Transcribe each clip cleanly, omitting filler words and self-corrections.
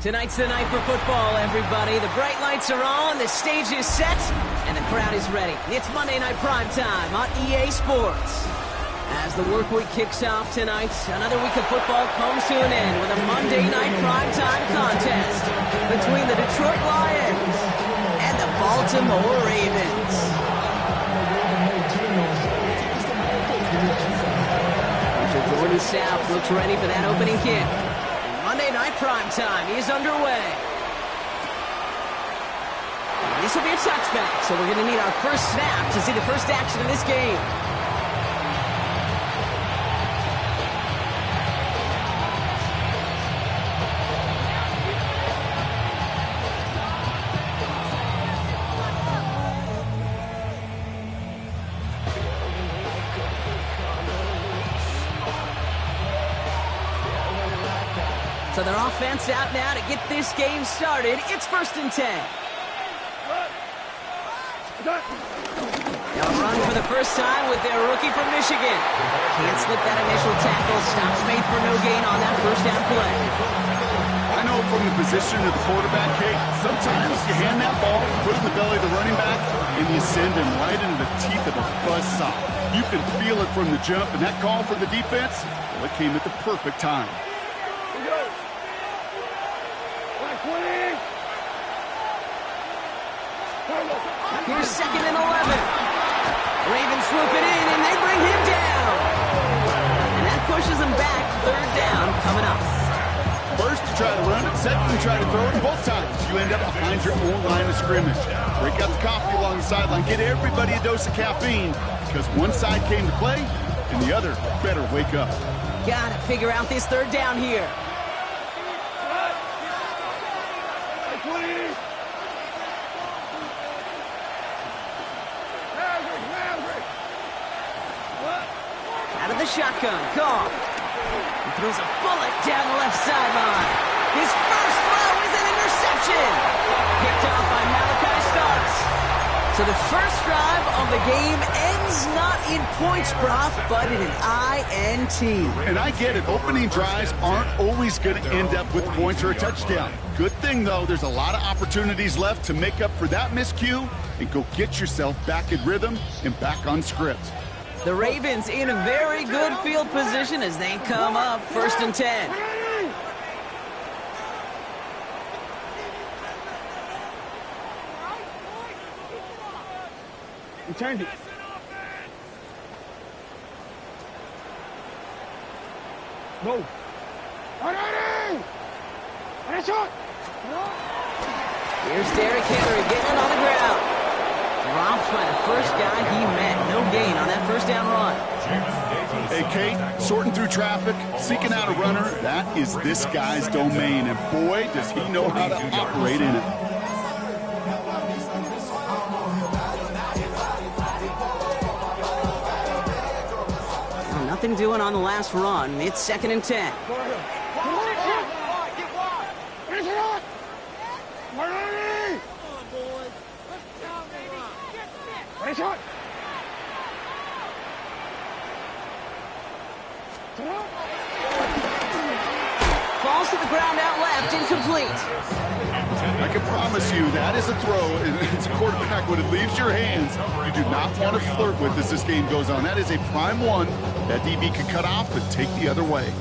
Tonight's the night for football, everybody. The bright lights are on, the stage is set, and the crowd is ready. It's Monday Night Primetime on EA Sports. As the work week kicks off tonight, another week of football comes to an end with a Monday Night Primetime contest between the Detroit Lions and the Baltimore Ravens. Jordan South looks ready for that opening kick. Monday Night Primetime is underway. This will be a touchback, so we're going to need our first snap to see the first action of this game. So their offense out now to get this game started. It's 1st and 10. They'll run for the first time with their rookie from Michigan. Can't slip that initial tackle. Stops made for no gain on that first down play. I know from the position of the quarterback, Kate, sometimes you hand that ball, put it in the belly of the running back, and you send him right into the teeth of a buzzsaw. You can feel it from the jump, and that call from the defense, well, it came at the perfect time. Here's 2nd and 11. Ravens swoop it in, and they bring him down. And that pushes him back. 3rd down coming up. First, you try to run it. Second, you try to throw it. And both times, you end up behind your own line of scrimmage. Break out the coffee along the sideline. Get everybody a dose of caffeine, because one side came to play, and the other better wake up. Gotta figure out this 3rd down here. Out of the shotgun, Goff. He throws a bullet down the left sideline. His first throw is an interception. Picked off by Malachi Starks. So the first drive of the game ends not in points, Brock, but in an INT. And I get it. Opening drives aren't always going to end up with points or a touchdown. Good thing, though, there's a lot of opportunities left to make up for that miscue and go get yourself back in rhythm and back on script. The Ravens in a very good field position as they come up 1st and 10. We turned it. Go. Here's Derrick Henry getting it on the ground. Dropped by the first guy he met. No gain on that first down run. Hey, Kate, sorting through traffic, seeking out a runner, that is this guy's domain. And boy, does he know how to operate in it. Well, nothing doing on the last run. It's 2nd and 10. Falls to the ground out left, incomplete. I can promise you that is a throw, and as a quarterback, when it leaves your hands, you do not want to flirt with as this game goes on. That is a prime one that DB can cut off and take the other way.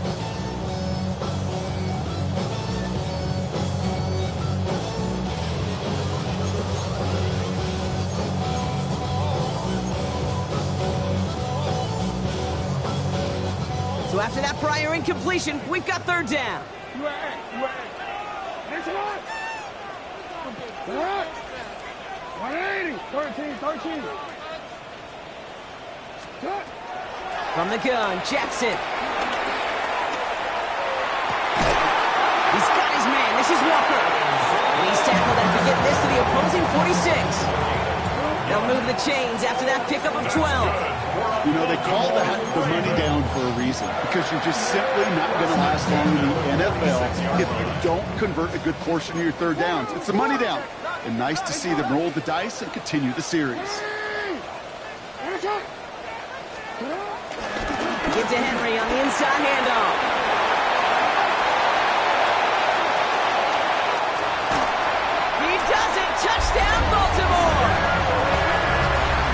So after that prior incompletion, we've got 3rd down. 180, 13. From the gun, Jackson. He's got his man. This is Walker. And he's tackled after getting this to the opposing 46. They'll move the chains after that pickup of 12. You know, they call that the money down for a reason, because you're just simply not going to last long in the NFL if you don't convert a good portion of your 3rd downs. It's the money down. And nice to see them roll the dice and continue the series. Get to Henry on the inside handoff. Touchdown, Baltimore!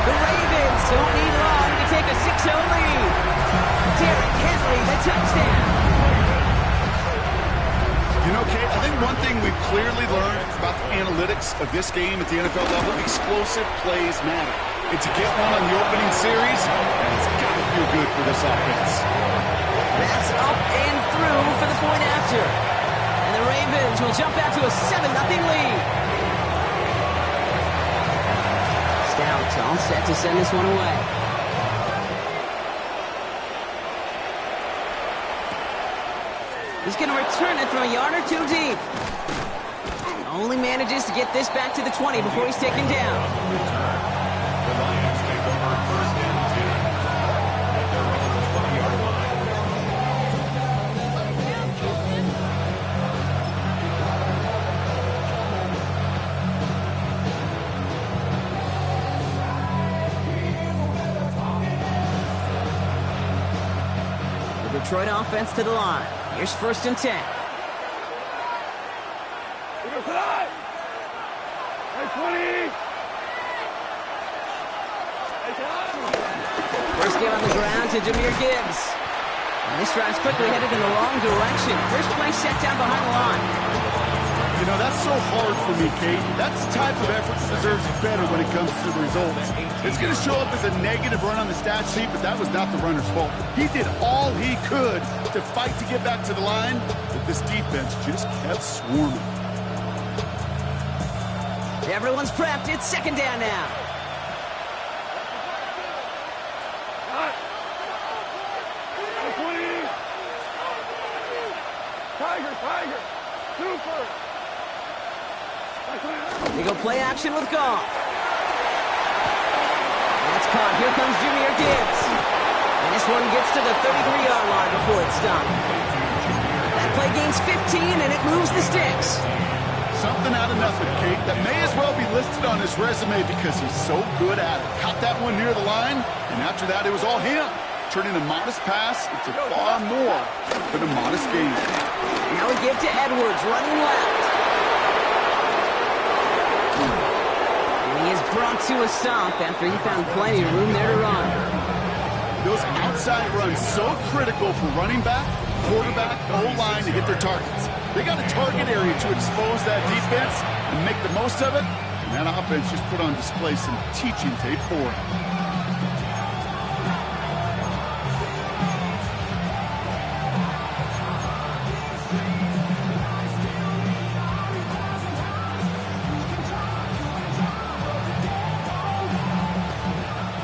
The Ravens don't need long to take a 6-0 lead. Derrick Henry, the touchdown. You know, Kate, I think one thing we've clearly learned about the analytics of this game at the NFL level, explosive plays matter. And to get one on the opening series, it's got to feel good for this offense. That's up and through for the point after. And the Ravens will jump out to a 7-0 lead. Stout all set to send this one away. He's going to return it from a yard or two deep. Only manages to get this back to the 20 before he's taken down. The Lions take over first and 10 at their own 20-yard line. The Detroit offense to the line. Here's first and 10. First game on the ground to Jahmyr Gibbs. And this drive's quickly headed in the wrong direction. First play set down behind the line. You know, that's so hard for me, Kate. That's the type of effort that deserves better when it comes to the results. It's going to show up as a negative run on the stat sheet, but that was not the runner's fault. He did all he could to fight to get back to the line, but this defense just kept swarming. Everyone's prepped. It's second down now. Tiger, super. They go play action with Goff. That's caught. Here comes Jahmyr Gibbs. And this one gets to the 33-yard line before it's stopped. That play gains 15, and it moves the sticks. Something out of nothing, Kate, that may as well be listed on his resume because he's so good at it. Caught that one near the line, and after that, it was all him. Turning a modest pass into far more than a modest gain. Now we give to Edwards, running left. And he is brought to a stop after he found plenty of room there to run. Those outside runs so critical for running back, quarterback, O-line to hit their targets. They got a target area to expose that defense and make the most of it, and that offense just put on display some teaching tape for it.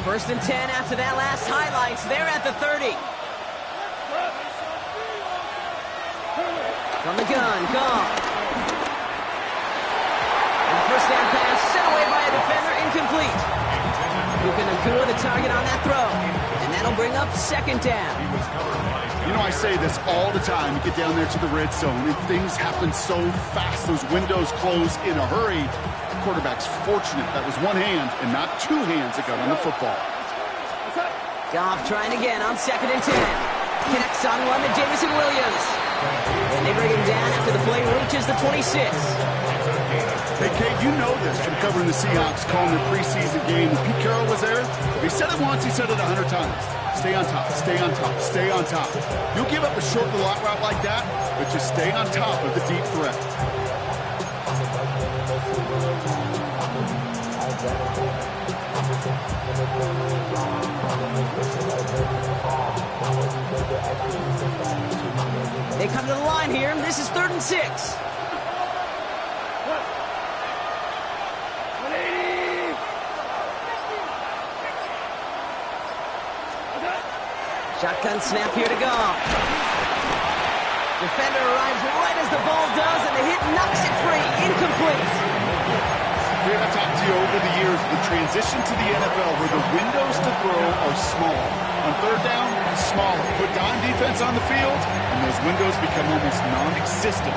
First and 10 after that last highlights. They're at the 30. From the gun, Goff. And the first down pass sent away by a defender, incomplete. Puka Nacua the target on that throw. And that'll bring up second down. You know, I say this all the time. You get down there to the red zone, and things happen so fast. Those windows close in a hurry. The quarterback's fortunate that was one hand and not two hands that got on the football. Goff trying again on second and 10. Connects on one to Jameson Williams. And they bring him down after the play reaches the 26. Hey, Kate, you know this from covering the Seahawks, calling their preseason game. When Pete Carroll was there, if he said it once, he said it 100 times. Stay on top, stay on top, stay on top. You'll give up a short little out route like that, but just stay on top of the deep threat. They come to the line here. This is 3rd and 6. Shotgun snap here to Goff. Defender arrives right as the ball does, and the hit knocks it free. Incomplete. I've talked to you over the years, the transition to the NFL where the windows to throw are small. On third down, smaller. Put dime defense on the field, and those windows become almost non-existent.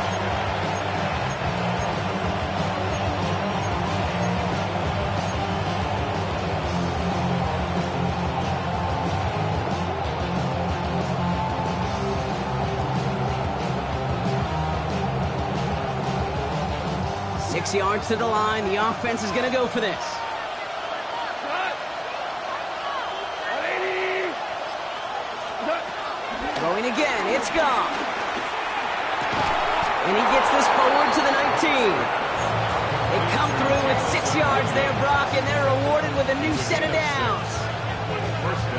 6 yards to the line. The offense is going to go for this. Throwing again. It's Goff. And he gets this forward to the 19. They come through with 6 yards there, Brock, and they're rewarded with a new set of downs.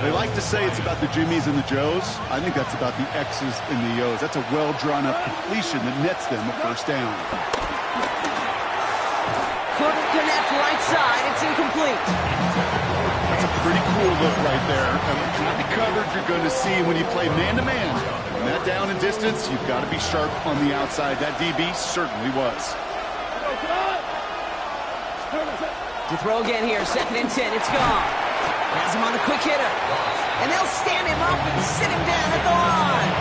They like to say it's about the Jimmies and the Joes. I think that's about the X's and the O's. That's a well-drawn-up completion that nets them a first down. Couldn't connect right side. It's incomplete. That's a pretty cool look right there. And the kind of coverage you're going to see when you play man-to-man. When that down and distance, you've got to be sharp on the outside. That DB certainly was. To throw again here, 2nd and 10. It's gone. Has him on the quick hitter. And they'll stand him up and sit him down at the line.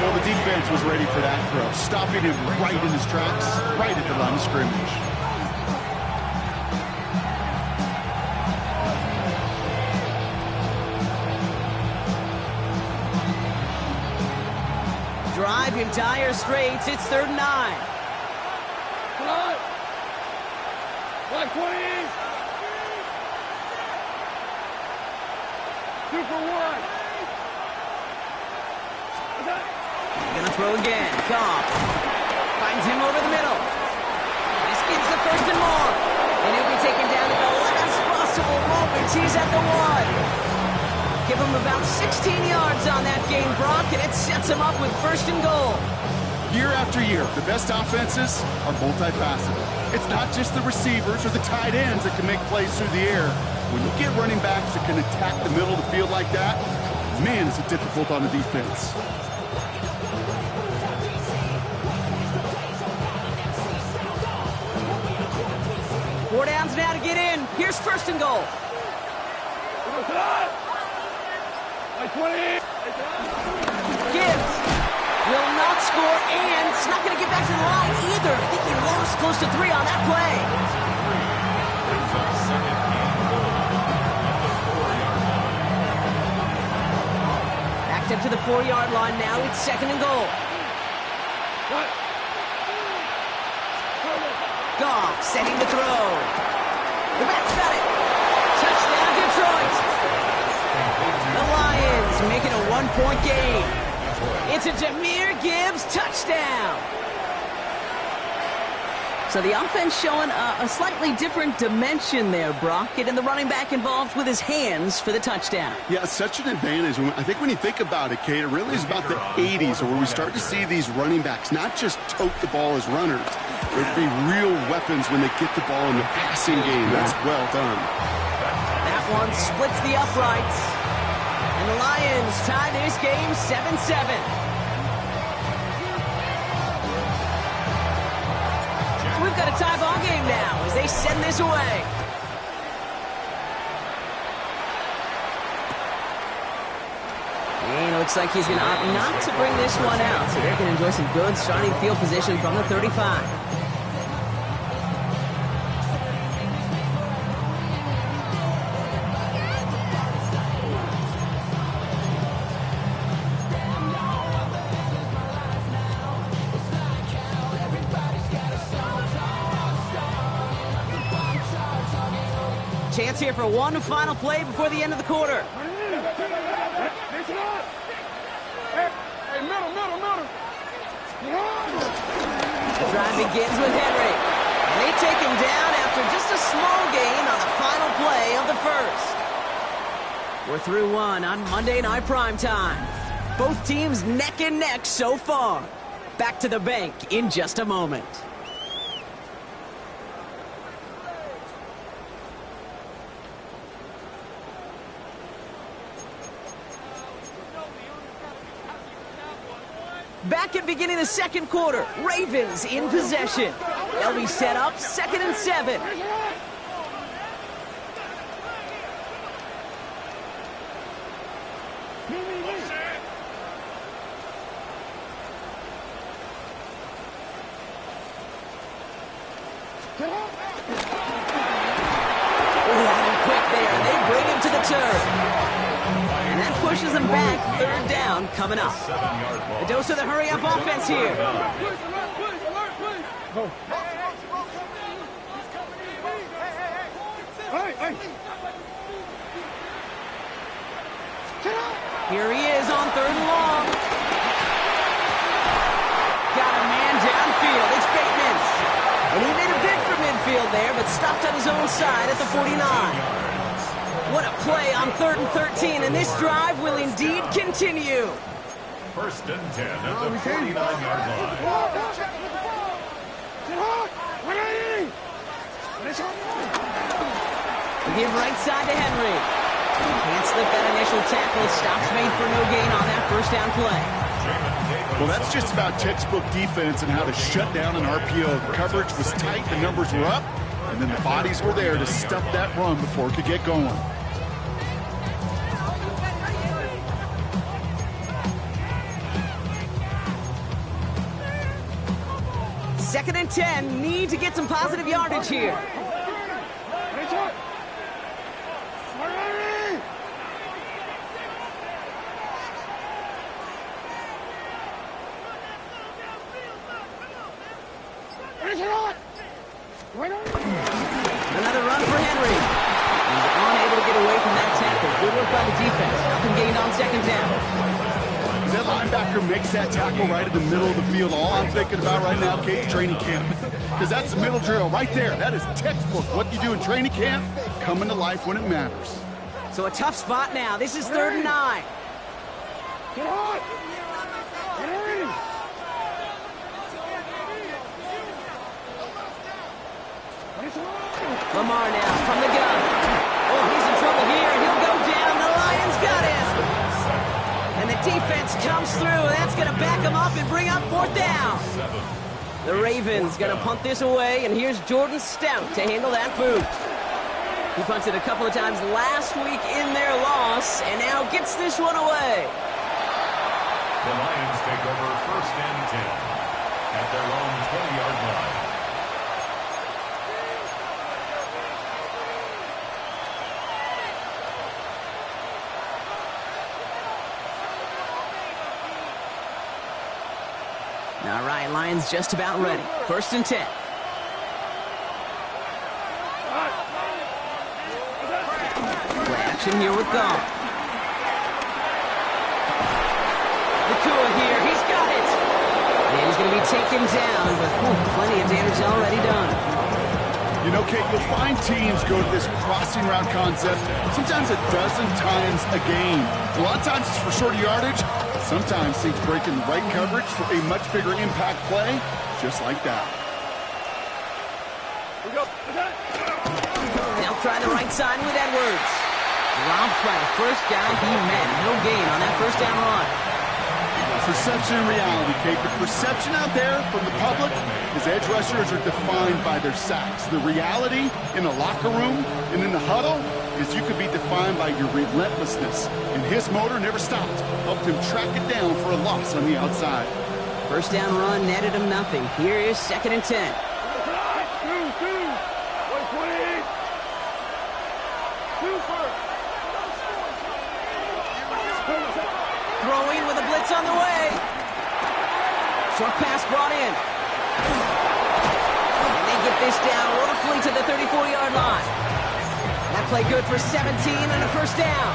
Well, the defense was ready for that throw, stopping him right in his tracks, right at the line of scrimmage. Drive in dire straits. It's 3rd and 9. Come on. 520. 2 for 1. Gonna throw again. Goff finds him over the middle. This gets the 1st and more. And he'll be taken down at the last possible moment. He's at the 1. Give him about 16 yards on that game, Brock, and it sets him up with 1st and goal. Year after year, the best offenses are multifaceted. It's not just the receivers or the tight ends that can make plays through the air. When you get running backs that can attack the middle of the field like that, man, is it difficult on the defense. Four downs now to get in. Here's 1st and goal. 20. Gibbs will not score, and it's not going to get back to the line either. I think he lost close to 3 on that play. Backed up to the 4-yard line now. It's 2nd and goal. Goff setting the throw. The back's got it. Touchdown, Detroit. The Lions making a 1-point game. It's a Jahmyr Gibbs touchdown. So the offense showing a slightly different dimension there, Brock, getting the running back involved with his hands for the touchdown. Yeah, it's such an advantage. I think when you think about it, Kate, it really is about the 80s where we start to see these running backs not just tote the ball as runners. There'd be real weapons when they get the ball in the passing game. That's well done. That one splits the uprights. And the Lions tie this game 7-7. So we've got a tie ball game now as they send this away. And it looks like he's going to opt not to bring this one out. So they're going to enjoy some good starting field position from the 35. Chance here for one final play before the end of the quarter. The drive begins with Henry. And they take him down after just a small gain on the final play of the first. We're through one on Monday Night Primetime. Both teams neck and neck so far. Back to the bank in just a moment. Back at beginning of the second quarter, Ravens in possession. They'll be set up 2nd and 7. Quick there, they bring him to the turf. And that pushes them back. 3rd down coming up. A dose of the hurry-up offense here. Here he is on 3rd and long. Got a man downfield. It's Bateman. And he made a bid for midfield there, but stopped on his own side at the 49. What a play on 3rd and 13, and this drive will indeed continue. 1st and 10 at the 49-yard line. Give right side to Henry. Can't slip that initial tackle. Stops made for no gain on that 1st down play. Well, that's just about textbook defense and how to shut down an RPO. The coverage was tight, the numbers were up, and then the bodies were there to stuff that run before it could get going. Second and 10. Need to get some positive yardage here. Another run for Henry. He's unable to get away from that tackle. Good work by the defense. Nothing gained on 2nd down. That linebacker makes that tackle right in the middle of the field. All I'm thinking about right now, Kate, training camp. Because that's the middle drill right there. That is textbook. What you do in training camp, coming to life when it matters. So a tough spot now. This is 3rd and 9. Get hot! Henry! Lamar now from the gun. Oh, he's in trouble here. He'll go down. The Lions got him. And the defense comes through. That's going to back him up and bring up 4th down. The Ravens going to punt this away, and here's Jordan Stout to handle that boot. He punted a couple of times last week in their loss, and now gets this one away. The Lions take over 1st and 10 at their own 20-yard line. All right, Lions just about ready. 1st and 10. Play action here with Goff. Nakua here, he's got it. And he's going to be taken down, but plenty of damage already done. You know, Kate, you'll find teams go to this crossing route concept sometimes a dozen times a game. A lot of times it's for shorter yardage. Sometimes teams break in the right coverage for a much bigger impact play, just like that. They'll try the right side with Edwards. Dropped by the first guy he met. No gain on that 1st down run. Perception and reality, Kate. The perception out there from the public is edge rushers are defined by their sacks. The reality in the locker room and in the huddle is you could be defined by your relentlessness. And his motor never stopped. Helped him track it down for a loss on the outside. 1st down run netted him nothing. Here is 2nd and 10. Throwing with a blitz on the way. Short pass brought in. And they get this down roughly to the 34-yard line. That play good for 17 and a 1st down.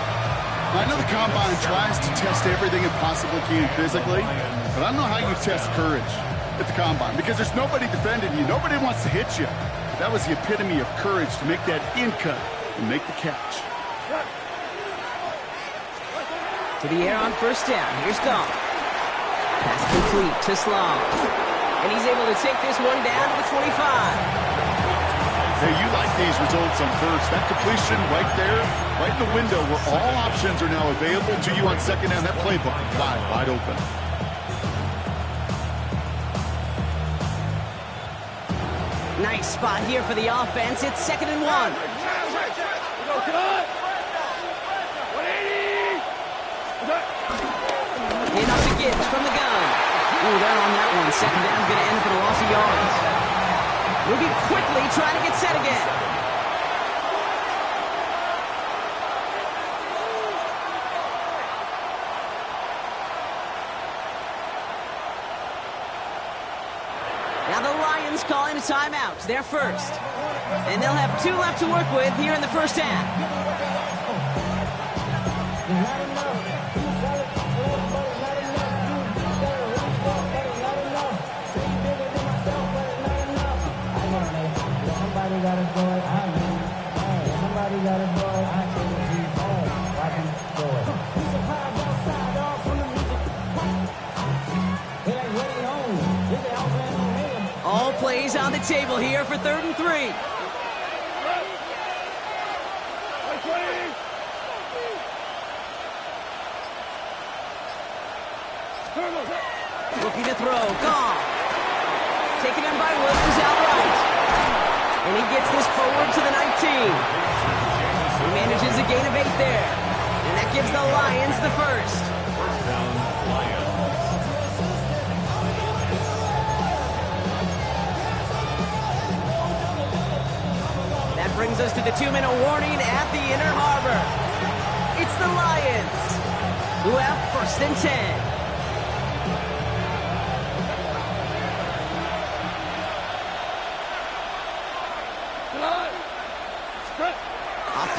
I know the Combine tries to test everything it possibly can physically, but I don't know how you test courage at the Combine because there's nobody defending you. Nobody wants to hit you. That was the epitome of courage to make that in cut and make the catch. To the air on 1st down. Here's Goff. Pass complete to Slav. And he's able to take this one down to the 25. Hey, you like these results on 1st. That completion right there, right in the window where all options are now available to you on 2nd down. That playbook wide open. Nice spot here for the offense. It's 2nd and 1. In up to Gibbs from the gun. Ooh, down on that one. 2nd down's going to end for the loss of yards. Moving quickly, trying to get set again. Now the Lions calling a timeout. They're first. And they'll have 2 left to work with here in the first half. All plays on the table here for 3rd and 3. Looking to throw. Gone. Taken in by Williams outright. And he gets this forward to the 19. He manages a gain of 8 there. And that gives the Lions the first. First down, Lions. That brings us to the 2-minute warning at the Inner Harbor. It's the Lions who have 1st and 10.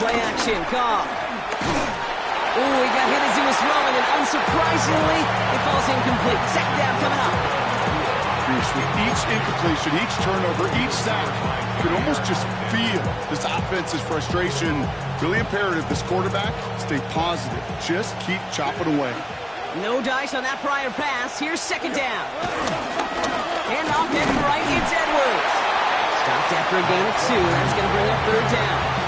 Play action, Cobb. Ooh, he got hit as he was throwing, and unsurprisingly, it falls incomplete. 2nd down coming up. With each incompletion, each turnover, each sack, you can almost just feel this offense's frustration. Really imperative, this quarterback, stay positive. Just keep chopping away. No dice on that prior pass. Here's 2nd down. And off head right, it's Edwards. Stopped after a gain of 2. That's going to bring up 3rd down.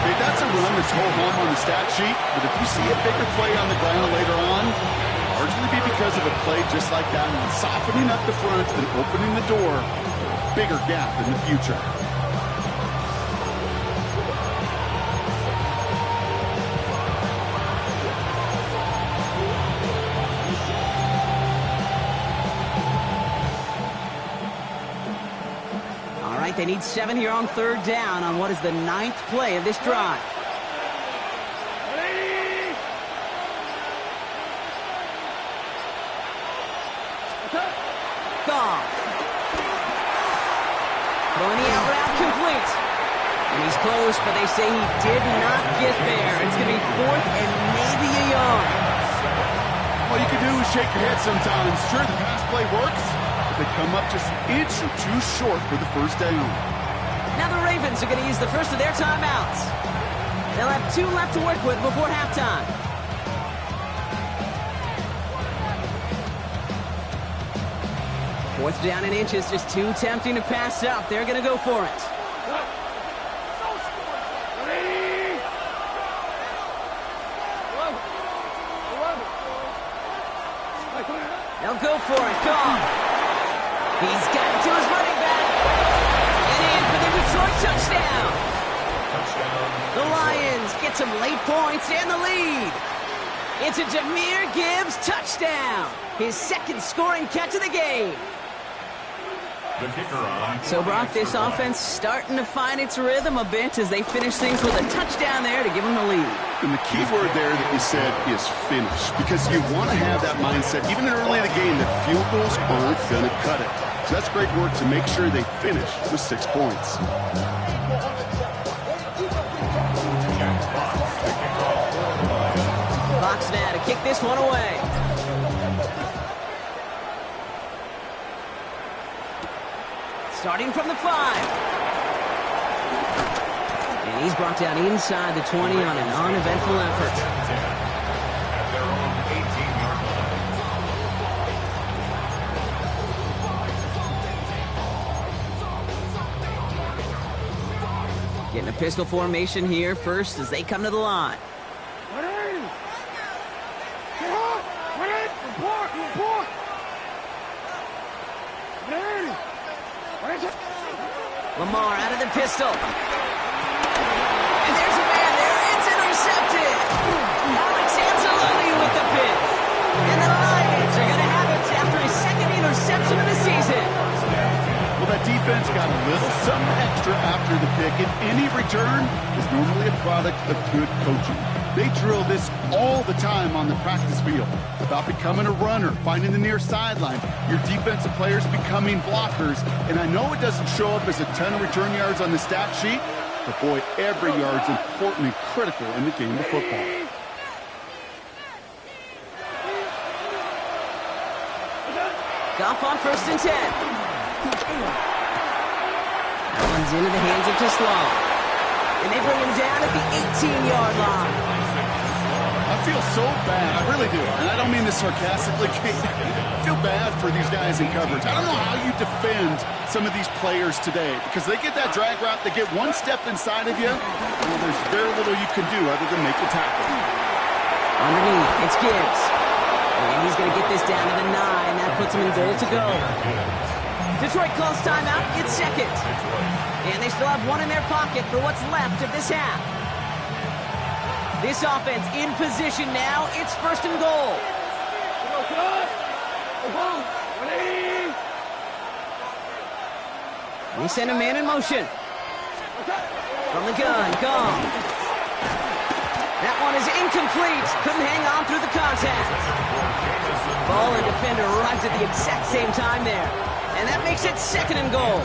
Okay, that's a run that's home on the stat sheet, but if you see a bigger play on the ground later on, largely be because of a play just like that, and softening up the front and opening the door, bigger gap in the future. They need 7 here on 3rd down on what is the 9th play of this drive. Goff. Throwing the out route complete. And he's close, but they say he did not get there. It's going to be 4th and maybe a yard. All you can do is shake your head sometimes. Sure, the pass play works. They come up just an inch or 2 short for the 1st down. Now the Ravens are going to use the first of their timeouts. They'll have 2 left to work with before halftime. Fourth down and inches, just too tempting to pass up. They're going to go for it. They'll go for it. Goff. He's got it to his running back. And in for the Detroit touchdown. The Lions get some late points and the lead. It's a Jahmyr Gibbs touchdown. His 2nd scoring catch of the game. So, Brock, this offense starting to find its rhythm a bit as they finish things with a touchdown there to give them the lead. And the key word there that you said is finish, because you want to have that mindset, even early in the game, that field goals aren't going to cut it. So that's great work to make sure they finish with 6 points. Fox now to kick this one away. Starting from the 5. And he's brought down inside the 20 on an uneventful effort. At their own 18-yard line. Getting a pistol formation here first as they come to the line. Lamar out of the pistol. And there's a man there. It's intercepted. Alex Anzalone with the pick. And the Lions are going to have it after his 2nd interception of the season. Well, that defense got a little something extra after the pick, and any return is normally a product of good coaching. They drill this all the time on the practice field about becoming a runner, finding the near sideline, your defensive players becoming blockers. And I know it doesn't show up as a ton of return yards on the stat sheet, but boy, every yard's important and critical in the game of football. Goff on 1st and 10. That one's into the hands of Teslau. And they bring him down at the 18-yard line. I feel so bad. I really do. And I don't mean this sarcastically, Kate. I feel bad for these guys in coverage. I don't know how you defend some of these players today because they get that drag route, they get one step inside of you, well, there's very little you can do other than make a tackle. Underneath, it's Gibbs. And he's going to get this down to the 9. That puts him in goal to go. Detroit calls timeout. It's second. And they still have one in their pocket for what's left of this half. This offense in position now. It's 1st and goal. They send a man in motion. From the gun, gone. That one is incomplete. Couldn't hang on through the contact. Ball and defender arrived at the exact same time there. And that makes it 2nd and goal.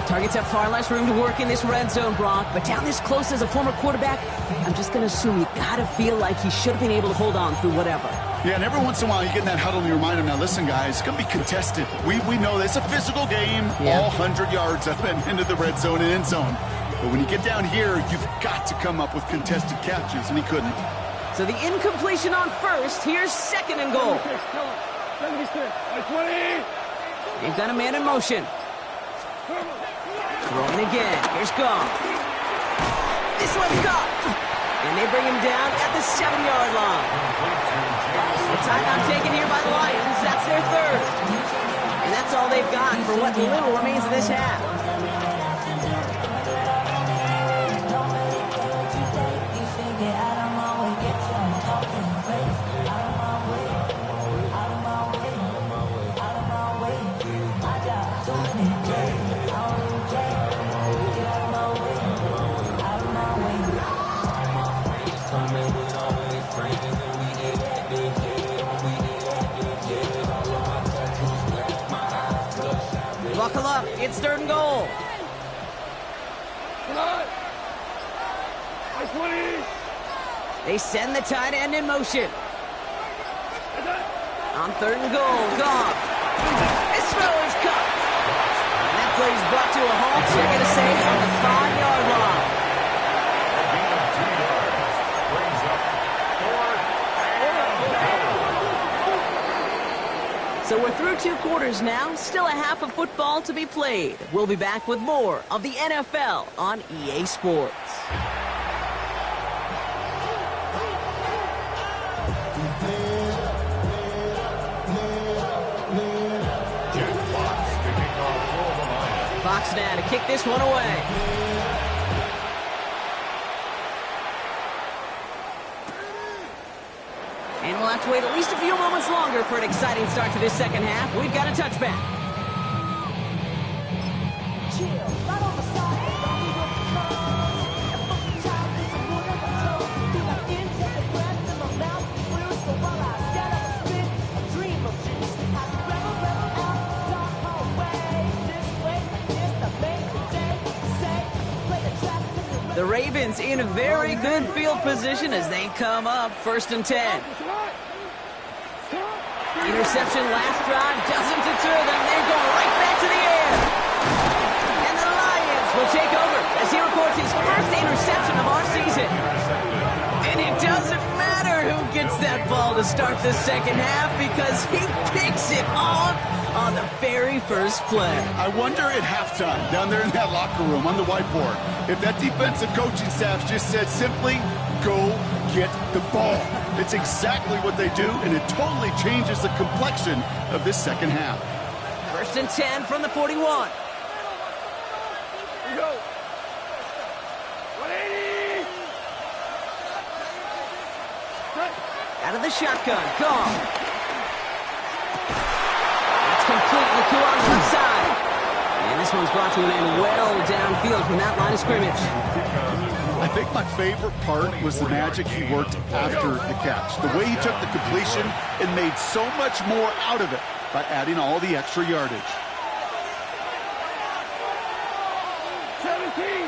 Targets have far less room to work in this red zone, Brock. But down this close as a former quarterback, I'm just going to assume you got to feel like he should have been able to hold on through whatever. Yeah, and every once in a while you get in that huddle and you remind them, now listen, guys, it's going to be contested. We know this. It's a physical game, all 100 yards up and into the red zone and end zone. But when you get down here, you've got to come up with contested catches, and he couldn't. So the incompletion on 1st. Here's 2nd and goal. They've got a man in motion. Throwing again. Here's Goff. This one's Goff. And they bring him down at the 7-yard line. The timeout taken here by the Lions. That's their 3rd. And that's all they've got for what little remains of this half. Buckle up. It's 3rd and goal. They send the tight end in motion. On 3rd and goal, Goff. This throw is caught. And that play is brought to a halt. They're going to say on the 5-yard line. So we're through 2 quarters now. Still a half of football to be played. We'll be back with more of the NFL on EA Sports. Fox now to kick this one away. And we'll have to wait at least a few moments longer for an exciting start to this second half. We've got a touchback. The Ravens in a very good field position as they come up 1st and 10. Interception last drive doesn't deter them. They're going right back to the air. And the Lions will take over as he records his first interception of our season. And it doesn't matter who gets that ball to start the second half because he picks it off on the very first play. I wonder at halftime, down there in that locker room on the whiteboard, if that defensive coaching staff just said simply, go get the ball. It's exactly what they do, and it totally changes the complexion of this second half. 1st and 10 from the 41. Here we go. 180. Out of the shotgun, gone. That's complete. McCool on the left side. And this one's brought to an end well downfield from that line of scrimmage. I I think my favorite part was the magic he worked after the catch. The way he took the completion and made so much more out of it by adding all the extra yardage. 17!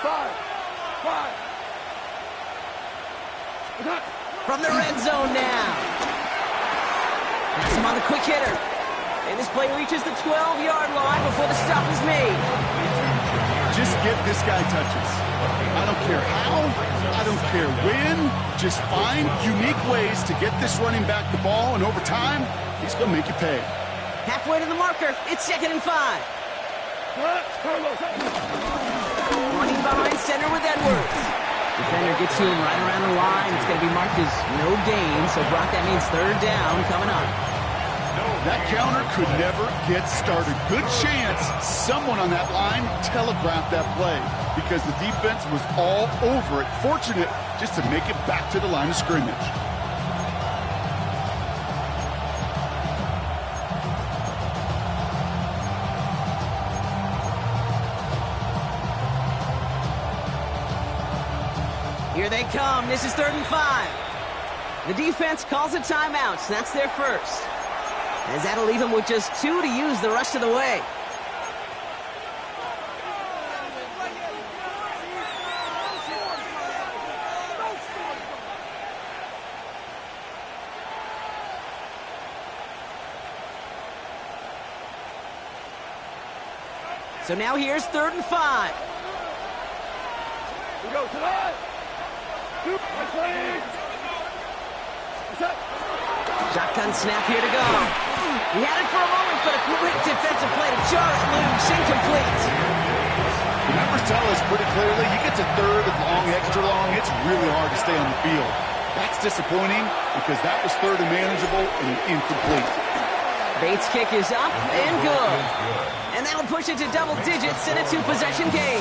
5! From the red zone now. That's him on the quick hitter. And this play reaches the 12-yard line before the stop is made. Just get this guy touches. I don't care how, I don't care when. Just find unique ways to get this running back the ball, and over time, he's going to make you pay. Halfway to the marker. It's 2nd and 5. Running behind center with Edwards. Defender gets to him right around the line. It's going to be marked as no gain, so Brock, that means 3rd down coming up. That counter could never get started. Good chance someone on that line telegraphed that play because the defense was all over it. Fortunate just to make it back to the line of scrimmage. Here they come. This is 3rd and 5. The defense calls a timeout, so that's their first. As that'll leave him with just 2 to use the rest of the way. So now here's 3rd and 5. We go to that. Shotgun snap here to go. He had it for a moment, but a quick defensive play to jar it loose. Incomplete. The numbers tell us pretty clearly, you get to 3rd and long, extra long, it's really hard to stay on the field. That's disappointing because that was 3rd and manageable and incomplete. Bates' kick is up and good. And that'll push it to double digits in a 2-possession game.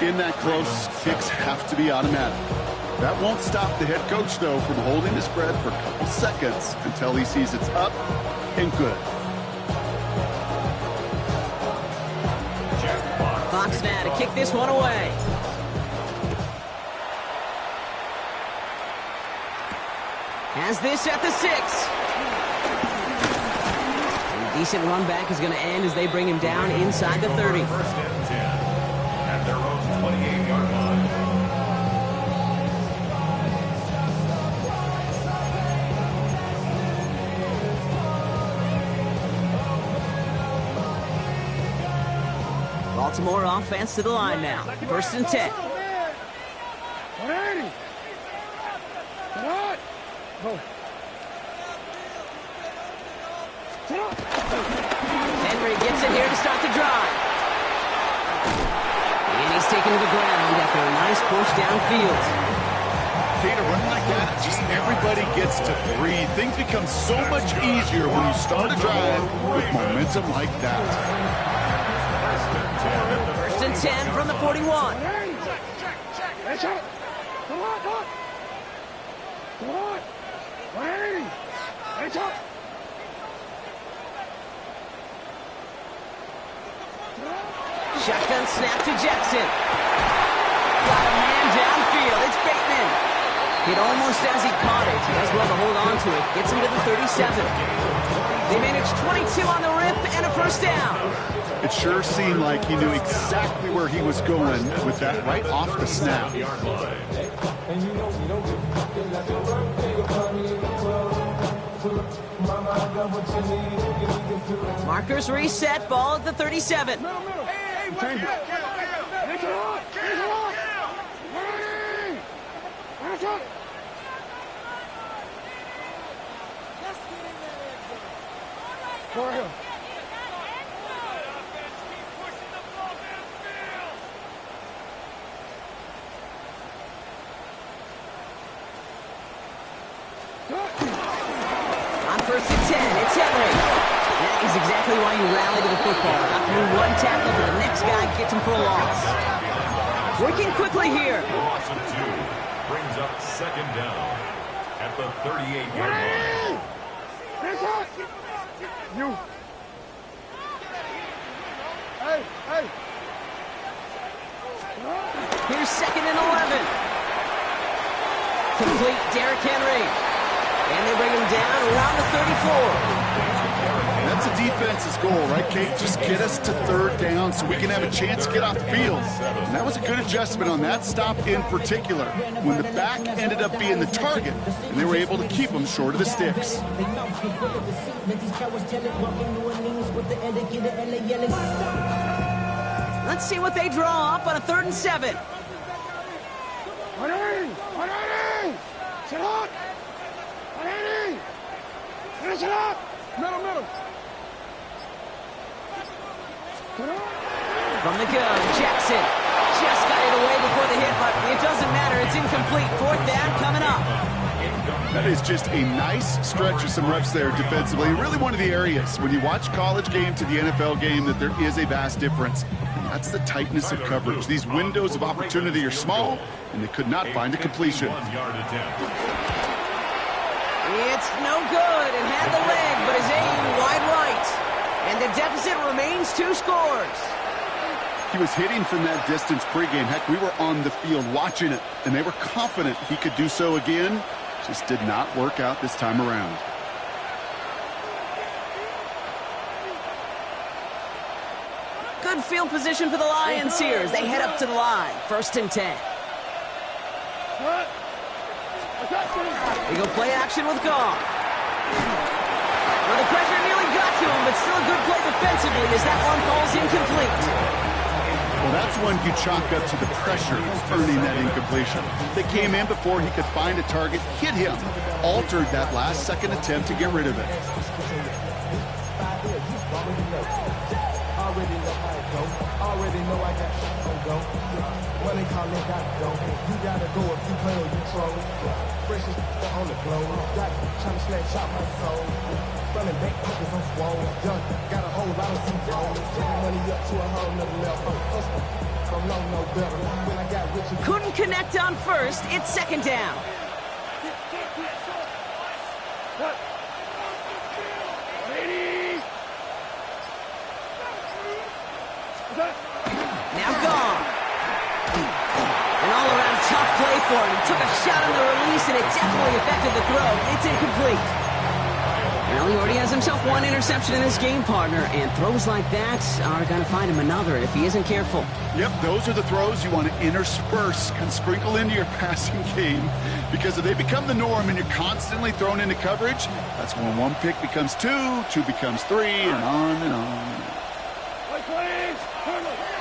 In that close, kicks have to be automatic. That won't stop the head coach, though, from holding his breath for a couple seconds until he sees it's up and good. Fox now to kick this one away. Has this at the 6. And a decent run back is going to end as they bring him down inside the 30. 1st and 10 at their own 28-yard line. Baltimore offense to the line now. 1st and 10. 180. Henry gets it here to start the drive. And he's taken to the ground after a nice push downfield. Tater, running like that, just everybody gets to breathe. Things become so much easier when you start a drive with momentum like that. 1st and 10 from the 41. Check. Come on. 180. Hands up. Shotgun snap to Jackson. Got a man downfield. It's Bateman. Hit almost as he caught it. He does well to hold on to it. Gets him to the 37. They managed 22 on the rip and a 1st down. It sure seemed like he knew exactly where he was going with that right off the snap. Markers reset. Ball at the 37. On 1st and 10, it's Henry. That is exactly why you rally to the football. Got through one tackle, but the next guy gets him for a loss. Working quickly here. Loss of 2 brings up 2nd down at the 38-yard line. Hands up! You. Hey, hey. Here's 2nd and 11. Complete Derrick Henry. And they bring him down around the 34. That's a defense's goal, right, Kate? Just get us to 3rd down so we can have a chance to get off the field. And that was a good adjustment on that stop in particular, when the back ended up being the target, and they were able to keep him short of the sticks. Let's see what they draw up on a 3rd and 7. 180! 180! Sit up! 180! Finish it up! Middle, middle. From the gun, Jackson just got it away before the hit, but it doesn't matter. It's incomplete. 4th down coming up. That is just a nice stretch of some reps there defensively. Really one of the areas when you watch college game to the NFL game that there is a vast difference. And that's the tightness of coverage. These windows of opportunity are small, and they could not find a completion. It's no good. It had the leg, but his aim wide right. And the deficit remains 2 scores. He was hitting from that distance pregame. Heck, we were on the field watching it, and they were confident he could do so again. Just did not work out this time around. Good field position for the Lions here as they head up to the line. 1st and 10. They go play action with Goff. Well, the pressure nearly got to him, but still a good play defensively as that one falls incomplete. Well, that's one you chalk up to the pressure earning that incompletion. They came in before he could find a target, hit him, altered that last-second attempt to get rid of it. Already know I got shit go. When they call it got go, you gotta go if you play or you troll. Fresh on the glow, got trying to snatch out my soul. Running back pockets on swole, got a whole lot of some gold. Money up to a whole nother level. From low no better. When I got rich, couldn't connect on 1st. It's 2nd down. Now gone. An all-around tough play for him. He took a shot on the release, and it definitely affected the throw. It's incomplete. Well, he already has himself 1 interception in this game, partner, and throws like that are going to find him another if he isn't careful. Yep, those are the throws you want to intersperse and sprinkle into your passing game, because if they become the norm and you're constantly thrown into coverage, that's when 1 pick becomes 2, 2 becomes 3, and on and on.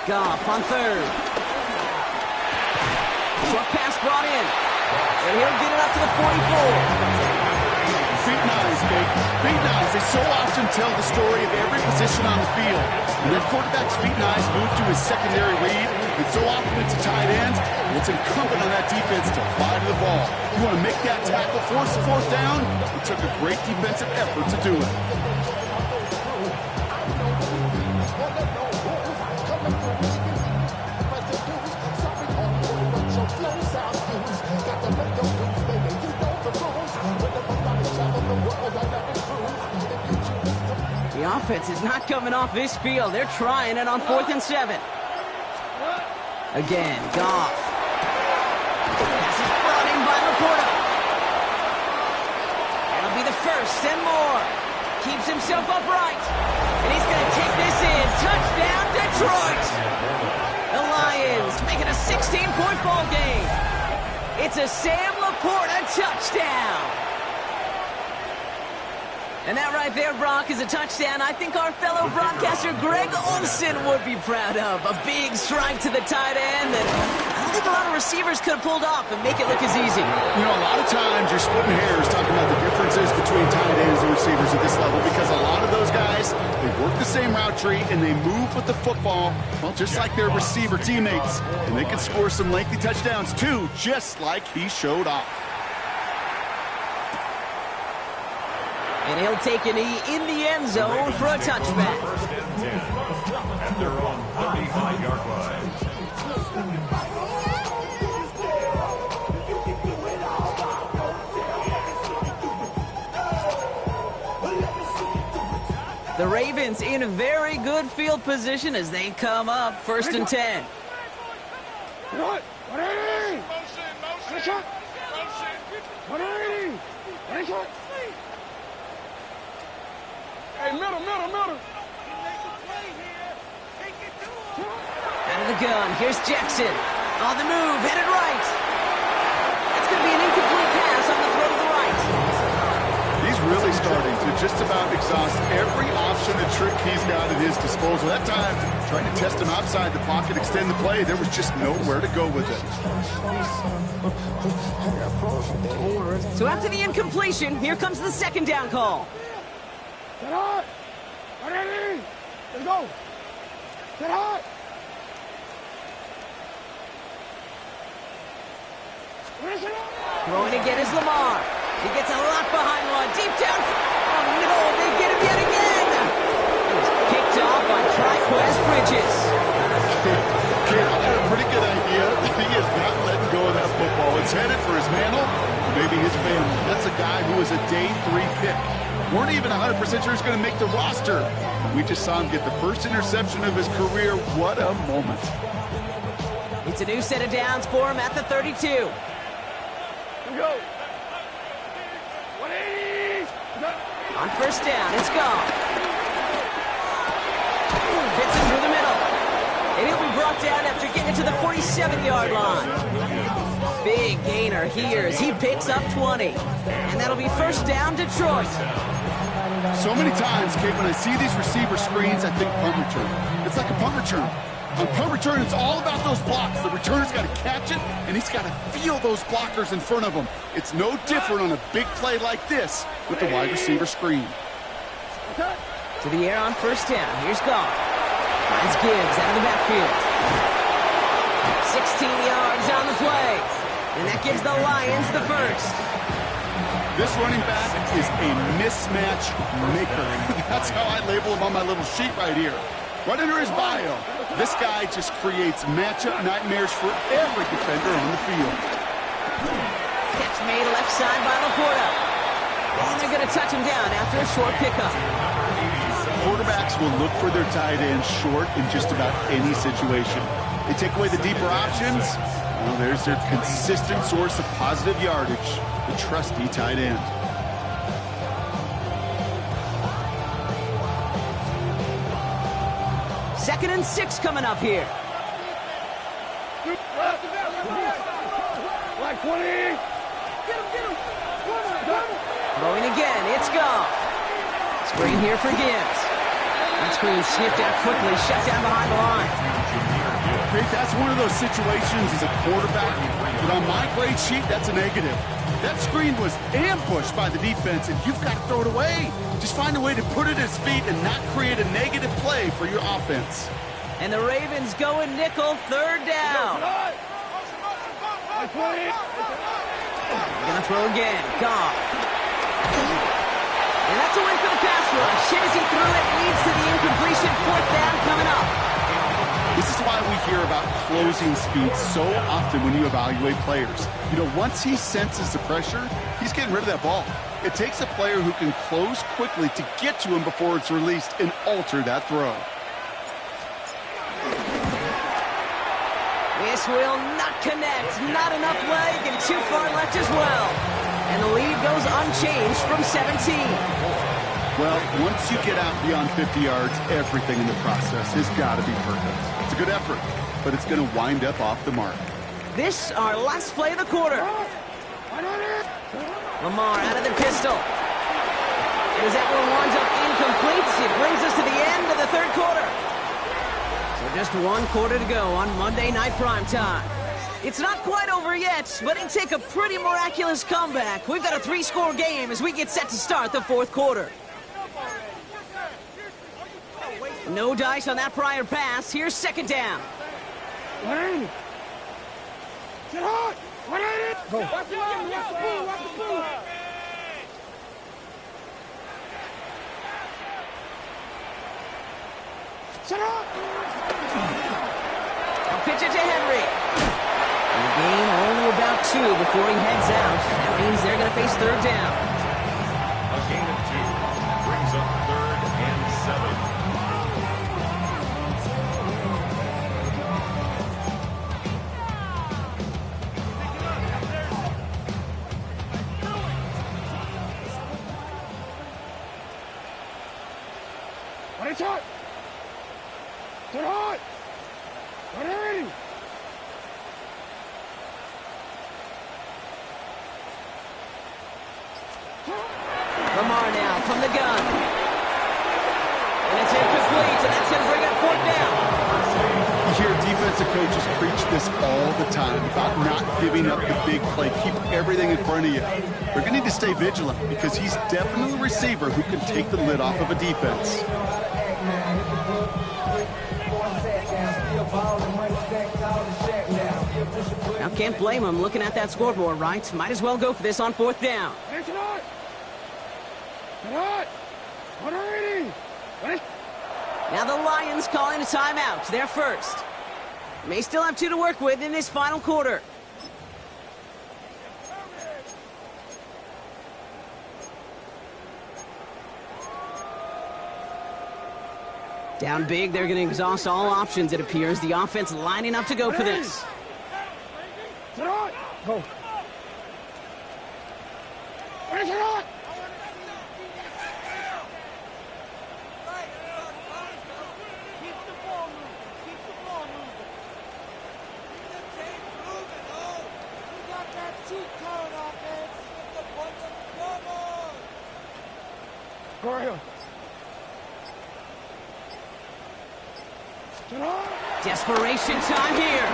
Goff on 3rd. Short pass brought in. And he'll get it up to the 44. Feet and eyes, Kate. Feet and eyes. They so often tell the story of every position on the field. When their quarterback's feet and eyes move to his secondary read, and so often it's a tight end, and it's incumbent on that defense to fly to the ball. You want to make that tackle, force the 4th down? It took a great defensive effort to do it. The offense is not coming off this field. They're trying it on 4th and 7. Again, Goff. Pass is brought in by Laporta. That'll be the 1st and more. Keeps himself upright. And he's going to take this in. Touchdown, Detroit. The Lions make it a 16-point ball game. It's a Sam Laporta touchdown. And that right there, Brock, is a touchdown I think our fellow broadcaster Greg Olsen would be proud of. A big strike to the tight end that I don't think a lot of receivers could have pulled off and make it look as easy. You know, a lot of times you're splitting hairs talking about the differences between tight ends and receivers at this level, because a lot of those guys, they work the same route tree and they move with the football, well, just like their receiver teammates. And they can score some lengthy touchdowns too, just like he showed off. And he'll take a knee in the end zone for a touchback. 1st and 10 at their own 35-yard line. The Ravens in very good field position as they come up 1st and 10. Good. 180. Finish it. 180. Finish it. Hey, middle. Out of the gun, here's Jackson. On the move, headed right. That's going to be an incomplete pass on the throw to the right. He's really starting to just about exhaust every option and trick he's got at his disposal. That time, trying to test him outside the pocket, extend the play, there was just nowhere to go with it. So after the incompletion, here comes the 2nd down call. Get hot. 180. Let's go. Get hot. Throwing again is Lamar. He gets a lot behind one. Deep down. Oh, no. They get him yet again. He was picked off by Triquez Bridges. Kid, I had a pretty good idea. He is not letting go of that football. It's headed for his mantle, maybe his family. That's a guy who was a day 3 pick. Weren't even 100% sure he's going to make the roster. We just saw him get the first interception of his career. What a moment. It's a new set of downs for him at the 32. Here we go. 180. On 1st down, it's gone. Fits it through the middle. And he'll be brought down after getting it to the 47-yard line. Big gainer here as he picks up 20. And that'll be 1st down, Detroit. So many times, Kate, when I see these receiver screens, I think punt return. It's like a punt return. On punt return, it's all about those blocks. The returner's got to catch it, and he's got to feel those blockers in front of him. It's no different on a big play like this with the wide receiver screen. To the air on 1st down. Here's Goff. Finds Gibbs out of the backfield. 16 yards on the play. And that gives the Lions the 1st. This running back is a mismatch maker. That's how I label him on my little sheet right here. Right under his bio, this guy just creates matchup nightmares for every defender on the field. Catch made left side by Laporta. And they're going to touch him down after a short pickup. Quarterbacks will look for their tight end short in just about any situation. They take away the deeper options. Well, there's their consistent source of positive yardage, the trusty tight end. Second and 6 coming up here. Like 20. Get him. Throwing again, it's Goff. Screen here for Gibbs. That screen sniffed out quickly, shut down behind the line. Great, that's one of those situations as a quarterback, but on my grade sheet, that's a negative. That screen was ambushed by the defense, and you've got to throw it away. Just find a way to put it at his feet and not create a negative play for your offense. And the Ravens going nickel, 3rd down. They're going to throw again. Goff. And that's a win for the pass rush. Hit as he threw it, leads to the incompletion. 4th down coming up. This is why we hear about closing speed so often when you evaluate players. You know, once he senses the pressure, he's getting rid of that ball. It takes a player who can close quickly to get to him before it's released and alter that throw. This will not connect. Not enough leg and too far left as well. And the lead goes unchanged from 17. Well, once you get out beyond 50 yards, everything in the process has got to be perfect. It's a good effort, but it's going to wind up off the mark. This, our last play of the quarter. Lamar out of the pistol. As that one winds up incomplete, it brings us to the end of the 3rd quarter. So just 1 quarter to go on Monday Night Primetime. It's not quite over yet, but it'd take a pretty miraculous comeback. We've got a 3-score game as we get set to start the 4th quarter. No dice on that prior pass. Here's 2nd down. 180. Get hot. 180. Go. Watch the ball. Set up. I'll pitch it to Henry. And the game only about 2 before he heads out. That means they're going to face 3rd down. A gain of 2 brings up 3rd and 7. Sit hot! Ready! Lamar now from the gun. And it's incomplete, and that's going to bring up fourth down. You hear defensive coaches preach this all the time about not giving up the big play. Keep everything in front of you. They're going to need to stay vigilant because he's definitely a receiver who can take the lid off of a defense. Now, can't blame him looking at that scoreboard, right? Might as well go for this on fourth down. Sit hot! Sit hot! Ready! Ready? Now the Lions calling a timeout. They're first. May still have 2 to work with in this final quarter. Down big, they're going to exhaust all options, it appears. The offense lining up to go for this. Sit hot! Go! Ready, sit hot! Go right here. Sit hot! Desperation time here.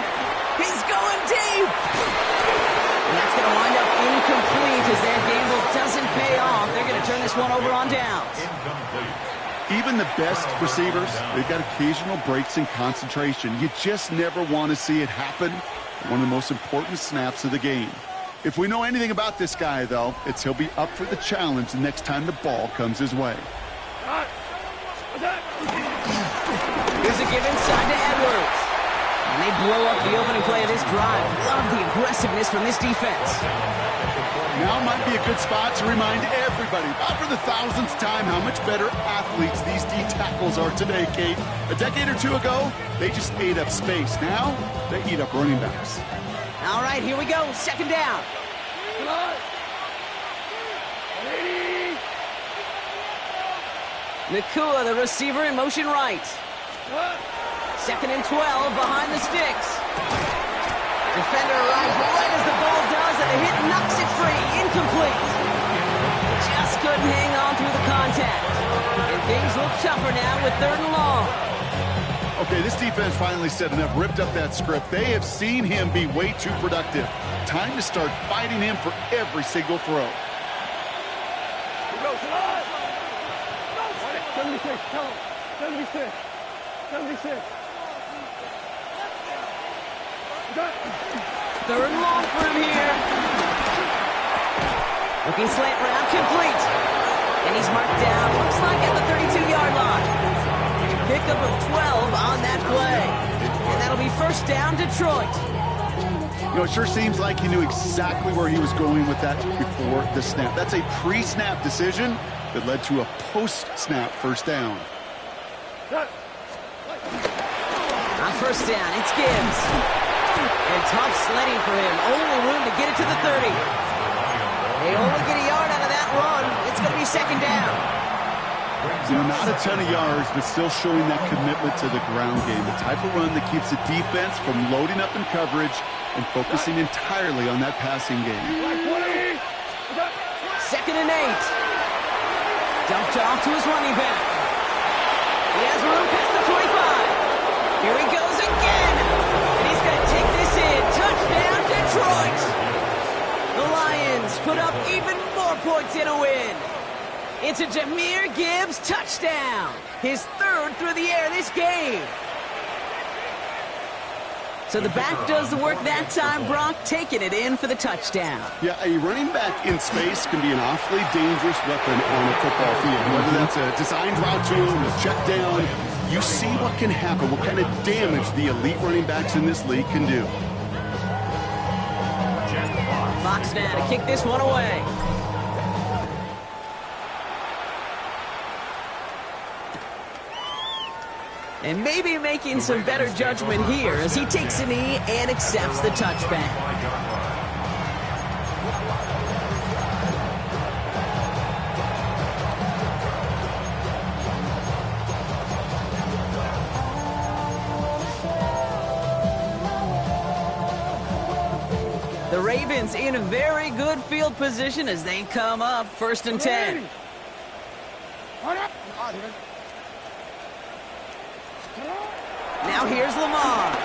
He's going deep. And that's going to wind up incomplete as that gamble doesn't pay off. They're going to turn this one over on downs. Even the best receivers, they've got occasional breaks in concentration. You just never want to see it happen. One of the most important snaps of the game. If we know anything about this guy, though, it's he'll be up for the challenge the next time the ball comes his way. Here's a give inside to Edwards. And they blow up the opening play of this drive. Love the aggressiveness from this defense. Now might be a good spot to remind everybody, about for the thousandth time, how much better athletes these D tackles are today, Kate. A decade or two ago, they just ate up space. Now, they eat up running backs. All right, here we go. Second down. Nakua, the receiver, in motion right. Second and 12 behind the sticks. Defender arrives right as the ball does, and the hit knocks it free. Incomplete. Just couldn't hang on through the contact. And things look tougher now with third and long. Okay, this defense finally said enough, ripped up that script. They have seen him be way too productive. Time to start fighting him for every single throw. 76, tell him. 76. 76. Third and long for him here. Looking slant route, complete. And he's marked down, looks like at the 32-yard line. Pickup of 12 on that play. And that'll be first down, Detroit. You know, it sure seems like he knew exactly where he was going with that before the snap. That's a pre-snap decision that led to a post-snap first down. On first down, it's Gibbs. And tough sledding for him. Only room to get it to the 30. They only get a yard out of that run. It's going to be second down. You know, not a ton of yards, but still showing that commitment to the ground game. The type of run that keeps the defense from loading up in coverage and focusing entirely on that passing game. Second and 8. Dumped off to his running back. He has room past the 25. Here he goes again. And he's going to take this in. Touchdown, Detroit. The Lions put up even more points in a win. It's a Jahmyr Gibbs touchdown. His third through the air this game. So the back does the work that time, Brock, taking it in for the touchdown. Yeah, a running back in space can be an awfully dangerous weapon on a football field. Whether that's a designed route to him, a check down, you see what can happen, what kind of damage the elite running backs in this league can do. Fox now to kick this one away. And maybe making some better judgment here as he takes a knee and accepts the touchback. The Ravens in a very good field position as they come up 1st and 10. Now here's Lamar.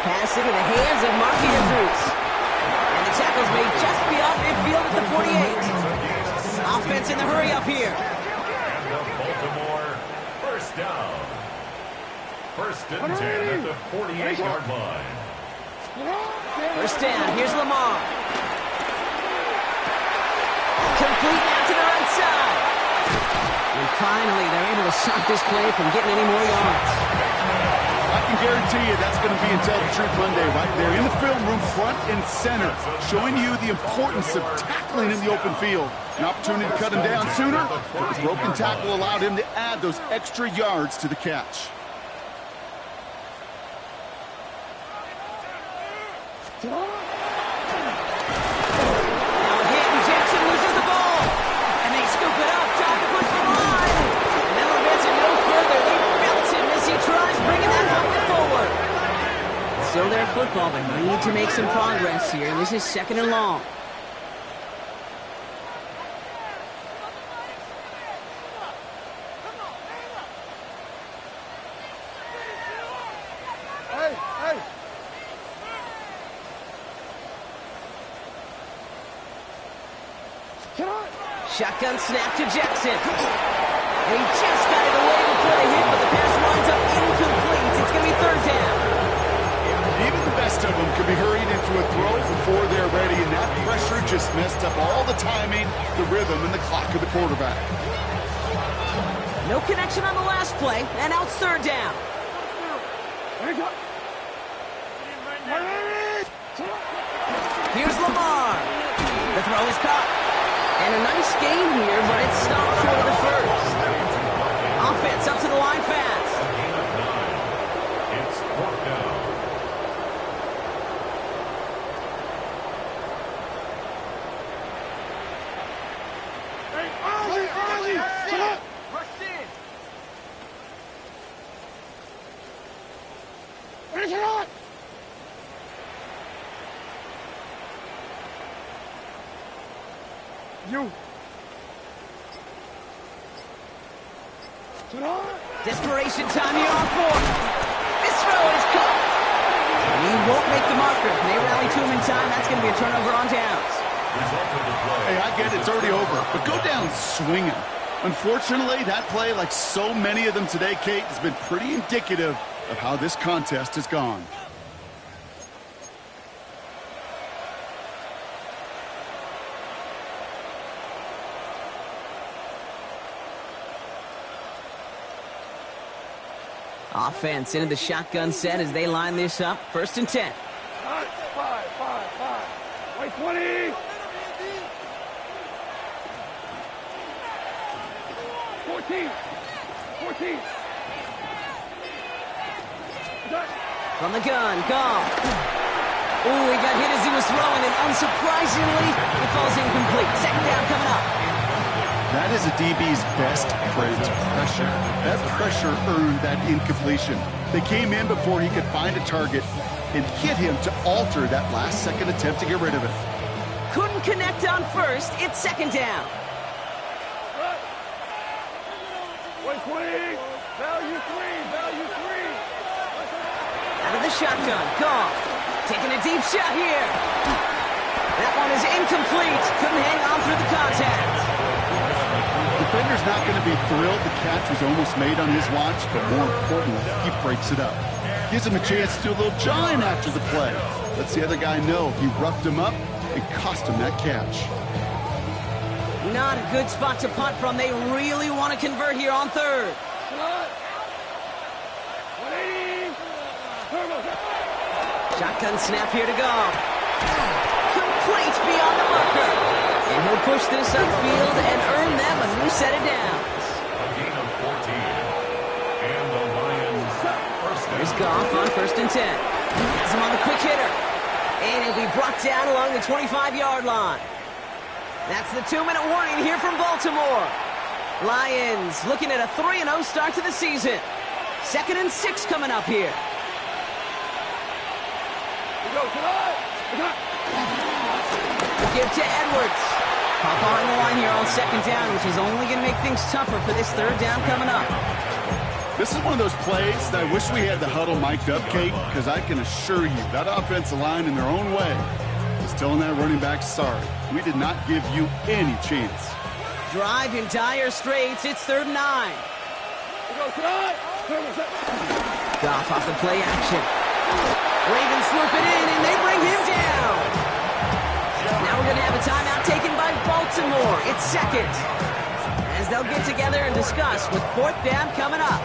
Pass into the hands of Marky Andrews. And the tackle's made just beyond midfield at the 48. Offense in the hurry up here. And the Baltimore first down. 1st and 10 at the 48-yard line. First down, here's Lamar. Complete now to the right side. And finally, they're able to stop this play from getting any more yards. I can guarantee you that's going to be in Tell the Truth Monday right there in the film room, front and center, showing you the importance of tackling in the open field. An opportunity to cut him down sooner, but the broken tackle allowed him to add those extra yards to the catch. Now a hit, and Jackson loses the ball. And they scoop it up, time to push the line. And Miller gets it no further. They bounce him as he tries bringing that helmet forward. Still their football, but need to make some progress here. This is 2nd and long. Shotgun snap to Jackson. And he just got it away before the hit, but the pass winds up incomplete. It's going to be 3rd down. Even the best of them could be hurried into a throw before they're ready, and that pressure just messed up all the timing, the rhythm, and the clock of the quarterback. No connection on the last play, and now it's 3rd down. Here's Lamar. The throw is caught. And a nice game here, but it's stopped short of the 1st. Offense up to the line fast. It's 4th down. You. Desperation time here on 4th. This throw is caught. And he won't make the marker. They rally to him in time. That's going to be a turnover on downs. Hey, I get it. It's already over. But go down swinging. Unfortunately, that play, like so many of them today, Kate, has been pretty indicative of how this contest has gone. Offense into the shotgun set as they line this up. 1st and 10. 5. Wait, 20. 14. From the gun, Goff. Ooh, he got hit as he was throwing, and unsurprisingly, it falls incomplete. 2nd down coming up. That is a DB's best friend, pressure. That pressure earned that incompletion. They came in before he could find a target and hit him to alter that last-second attempt to get rid of it. Couldn't connect on 1st. It's 2nd down. Wait, 20. Value 3. Out of the shotgun, Goff. Taking a deep shot here. That one is incomplete. Couldn't hang on through the contact. Defender's not going to be thrilled the catch was almost made on his watch, but more importantly, he breaks it up. Gives him a chance to do a little jawing after the play. Lets the other guy know he roughed him up and cost him that catch. Not a good spot to punt from. They really want to convert here on 3rd. Shotgun snap here to Goff. Complete beyond the marker. And he'll push this upfield and earn them a new set of downs. A gain of 14. And the Lions first down. Here's Goff on 1st and 10. Has him on the quick hitter. And he'll be brought down along the 25-yard line. That's the 2-minute warning here from Baltimore. Lions looking at a 3-0 start to the season. 2nd and 6 coming up here. Go, Give to Edwards. Caught behind the line here on second down, which is only going to make things tougher for this third down coming up. This is one of those plays that I wish we had the huddle mic'd up, Kate, because I can assure you that offensive line in their own way is telling that running back, sorry, we did not give you any chance. Drive in dire straits. It's 3rd and 9. Goff off the play action. Ravens swoop it in, and they bring him down. Now we're going to have a timeout taken by Baltimore. It's second. As they'll get together and discuss with 4th down coming up.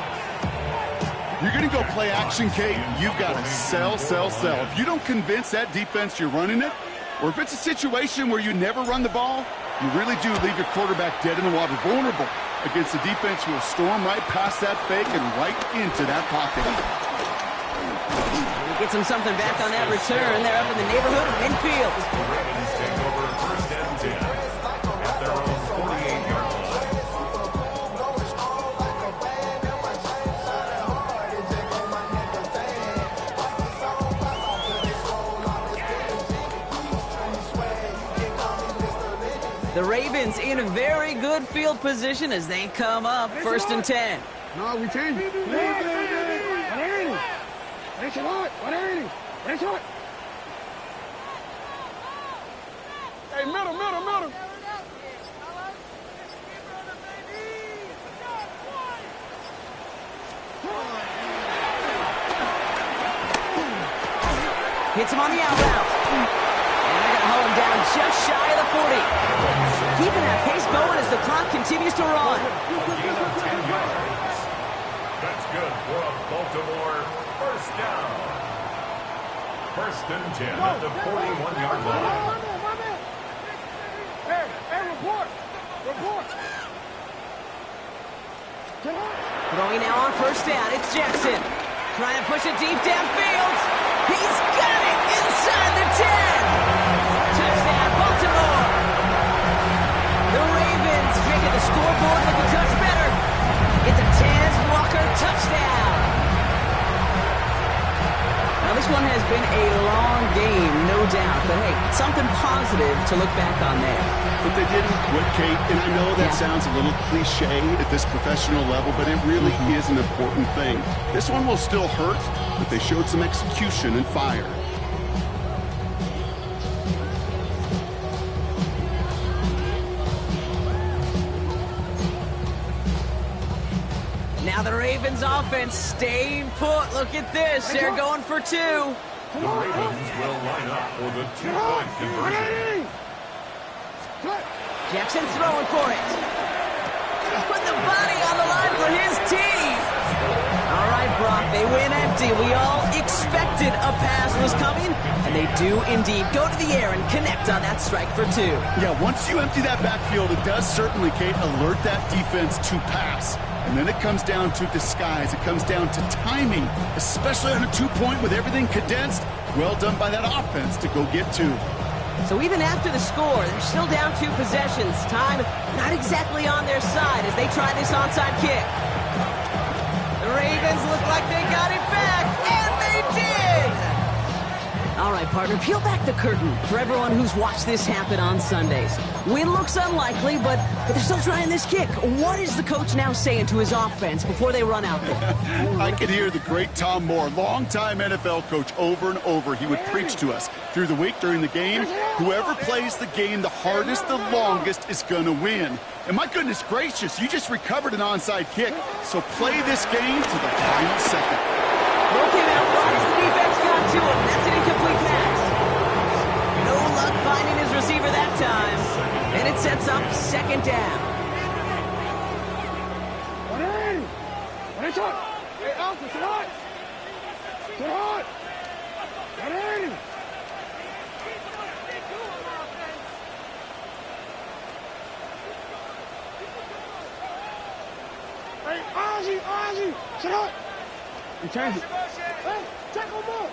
You're going to go play action, Kate. You've got to sell. If you don't convince that defense you're running it, or if it's a situation where you never run the ball, you really do leave your quarterback dead in the water, vulnerable against a defense who will storm right past that fake and right into that pocket. He gets him something back on that return. They're up in the neighborhood of midfield. The Ravens take over 1st and 10 at their own 48-yard line. The Ravens in a very good field position as they come up 1st and 10. No, we changed it. 180. Race it out. 180. Race it. Hey, middle. Hits him on the out route. And they're going to hold him down just shy of the 40. Keeping that pace going as the clock continues to run. Gain of 10 yards. That's good for a Baltimore 1st down. 1st and 10 at the 41-yard line. Hey, report. Throwing now on 1st down. It's Jackson. Trying to push it deep downfield. He's got it inside the 10. Touchdown, Baltimore. The Ravens making the scoreboard look a touch better. It's a Taz Walker touchdown. Now, this one has been a long game, no doubt. But, hey, something positive to look back on there. But they didn't quit, Kate, and I know that sounds a little cliche at this professional level, but it really is an important thing. This one will still hurt, but they showed some execution and fire. Now the Ravens offense staying put. Look at this. They're going for 2. The Ravens will line up for the 2-point conversion. Jackson's throwing for it. Put the body on the line for his team. All right, Brock, they win empty. We all expected a pass was coming, and they do indeed go to the air and connect on that strike for 2. Yeah, once you empty that backfield, it does certainly, Kate, alert that defense to pass. And then it comes down to disguise. It comes down to timing, especially on a 2-point with everything condensed. Well done by that offense to go get 2. So even after the score, they're still down 2 possessions. Time not exactly on their side as they try this onside kick. The Ravens look like they got it back, and they did! All right, partner, peel back the curtain for everyone who's watched this happen on Sundays. Win looks unlikely, but they're still trying this kick. What is the coach now saying to his offense before they run out there? I could hear the great Tom Moore, longtime NFL coach, over and over. He would preach to us through the week during the game. Whoever plays the game the hardest, the longest, is going to win. And my goodness gracious, you just recovered an onside kick. So play this game to the final second. Throw came out right as the defense got to him. That's an incomplete pass. No luck finding his receiver that time. And it sets up 2nd down. 180. What is up? Hey, Alpha, sit hot. Sit hot. 180. Hey, Ozzy, sit hot. You change it. Hey, check him up.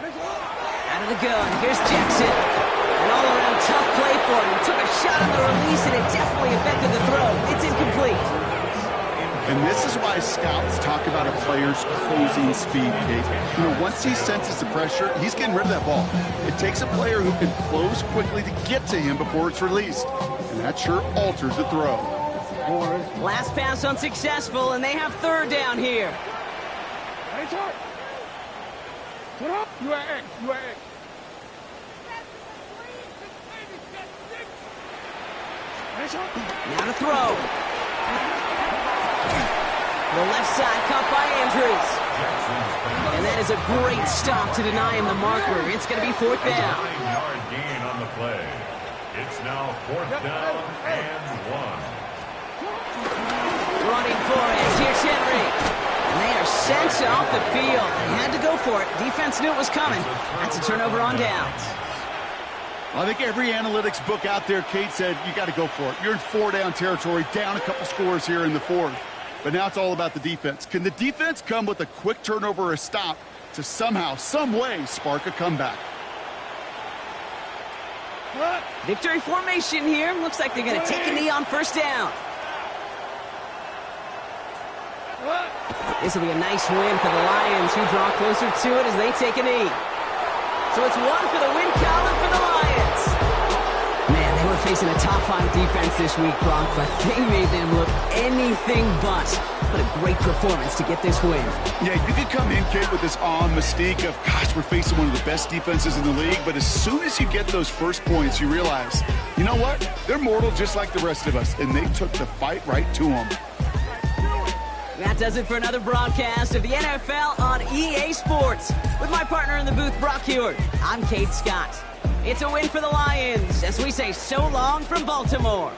Out of the gun, here's Jackson. An all-around tough play for him. He took a shot on the release, and it definitely affected the throw. It's incomplete. And this is why scouts talk about a player's closing speed, Kate. You know, once he senses the pressure, he's getting rid of that ball. It takes a player who can close quickly to get to him before it's released. And that sure alters the throw. Last pass unsuccessful, and they have third down here. Now to throw. The left side caught by Andrews. And that is a great stop to deny him the marker. It's going to be fourth down. 9-yard gain on the play. It's now fourth down and 1. Running for it. Here's Henry. And they are sent off the field. They had to go for it. Defense knew it was coming. That's a turnover on downs. I think every analytics book out there, Kate, said you got to go for it. You're in four-down territory, down a couple scores here in the fourth. But now it's all about the defense. Can the defense come with a quick turnover or a stop to somehow, some way, spark a comeback? Victory formation here. Looks like they're going to take a knee on first down. This will be a nice win for the Lions, who draw closer to it as they take a knee. So it's one for the win column for the Lions. Man, they were facing a top-5 defense this week, Brock, but they made them look anything but. What a great performance to get this win. Yeah, you could come in, Kate, with this mystique of, gosh, we're facing one of the best defenses in the league, but as soon as you get those first points, you realize, you know what? They're mortal just like the rest of us, and they took the fight right to them. That does it for another broadcast of the NFL on EA Sports. With my partner in the booth, Brock Hewitt, I'm Kate Scott. It's a win for the Lions as we say so long from Baltimore.